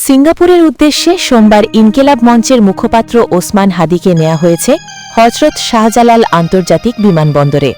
সিঙ্গাপুরের উদ্দেশ্যে সোমবার ইনকিলাব মঞ্চের মুখপাত্র ওসমান হাদিকে নেওয়া হয়েছে হজরত শাহজালাল আন্তর্জাতিক বিমানবন্দরে।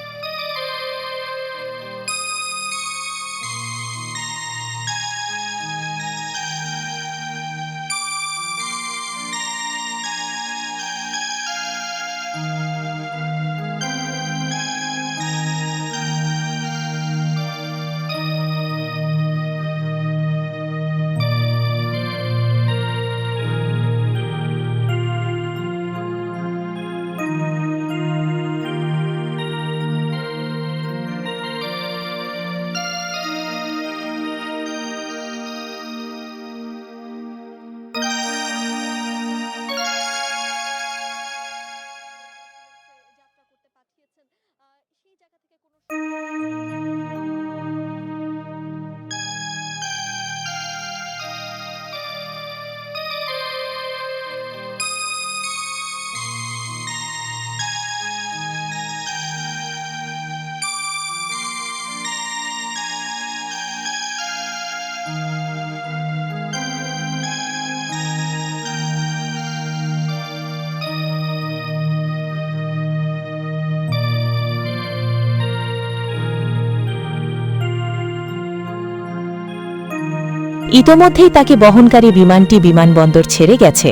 ইতোমধ্যেই তাকে বহনকারী বিমানটি বিমানবন্দর ছেড়ে গেছে।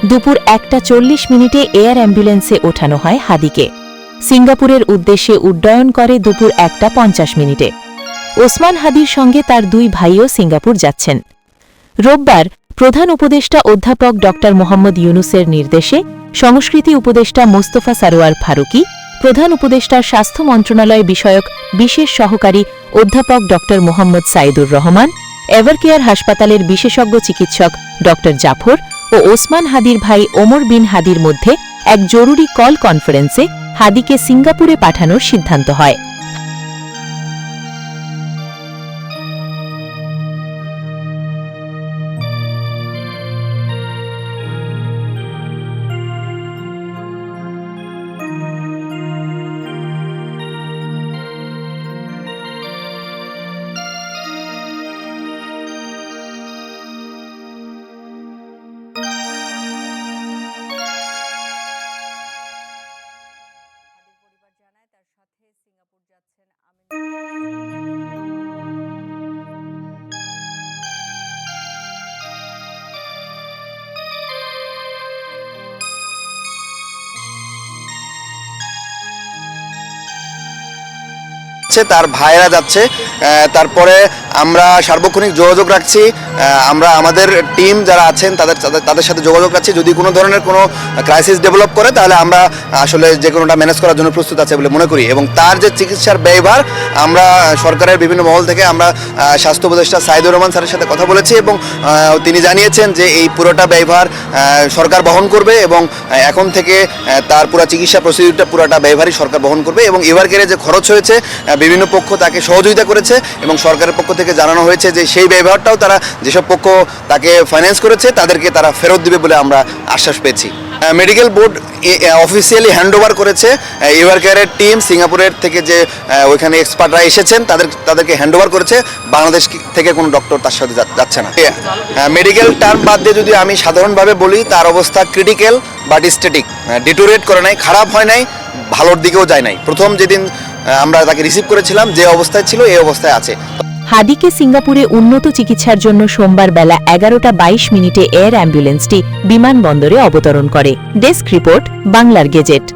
দুপুর 1:40 এয়ার অ্যাম্বুলেন্সে ওঠানো হয় হাদিকে। সিঙ্গাপুরের উদ্দেশ্যে উড্ডয়ন করে দুপুর 1:50। ওসমান হাদির সঙ্গে তার দুই ভাইও সিঙ্গাপুর যাচ্ছেন। রোববার প্রধান উপদেষ্টা অধ্যাপক ড মোহাম্মদ ইউনুসের নির্দেশে সংস্কৃতি উপদেষ্টা মোস্তফা সারোয়ার ফারুকী, প্রধান উপদেষ্টার স্বাস্থ্য মন্ত্রণালয় বিষয়ক বিশেষ সহকারী অধ্যাপক ড মোহাম্মদ সাইদুর রহমান, এভারকেয়ার হাসপাতালের বিশেষজ্ঞ চিকিৎসক ড জাফর ও ওসমান হাদির ভাই ওমর বিন হাদির মধ্যে এক জরুরি কল কনফারেন্সে হাদিকে সিঙ্গাপুরে পাঠানোর সিদ্ধান্ত হয়। তার ভাইরা যাচ্ছে। তারপরে আমরা সার্বক্ষণিক যোগাযোগ রাখছি। আমরা আমাদের টিম যারা আছেন তাদের সাথে যোগাযোগ রাখছি। যদি কোনো ধরনের কোনো ক্রাইসিস ডেভেলপ করে তাহলে আমরা আসলে যে কোনোটা ম্যানেজ করার জন্য প্রস্তুত আছে বলে মনে করি। এবং তার যে চিকিৎসার ব্যয়ভার আমরা সরকারের বিভিন্ন মহল থেকে আমরা স্বাস্থ্য উপদেষ্টা সাইদুর রহমান স্যারের সাথে কথা বলেছি এবং তিনি জানিয়েছেন যে এই পুরোটা ব্যয়ভার সরকার বহন করবে এবং এখন থেকে তার পুরো চিকিৎসা প্রসিডিউরটা পুরোটা ব্যয়ভারই সরকার বহন করবে। এবং এভারকেয়ারে যে খরচ হয়েছে বিভিন্ন পক্ষ তাকে সহযোগিতা করেছে এবং সরকারের পক্ষ থেকে জানানো হয়েছে যে সেই ব্যয়ভারটাও তারা যেসব পক্ষ তাকে ফাইন্যান্স করেছে তাদেরকে তারা ফেরত দিবে বলে আমরা আশ্বাস পেয়েছি। মেডিকেল বোর্ড অফিসিয়ালি হ্যান্ডওভার করেছে এভারকেয়ারের টিম সিঙ্গাপুরের থেকে যে ওইখানে এক্সপার্টরা এসেছেন তাদেরকে হ্যান্ডওভার করেছে। বাংলাদেশ থেকে কোনো ডক্টর তার সাথে যাচ্ছে না। মেডিকেল টার্ম বাদ দিয়ে যদি আমি সাধারণভাবে বলি তার অবস্থা ক্রিটিক্যাল বাট স্ট্যাটিক, ডিটোরিয়েট করে নাই, খারাপ হয় নাই, ভালোর দিকেও যায় নাই। প্রথম যেদিন আমরা তাকে রিসিভ করেছিলাম যে অবস্থায় ছিল এই অবস্থায় আছে। হাদিকে সিঙ্গাপুরে উন্নত চিকিৎসার জন্য সোমবার বেলা 11:22 এয়ার অ্যাম্বুলেন্সটি বিমানবন্দরে অবতরণ করে। ডেস্ক রিপোর্ট, বাংলার গেজেট।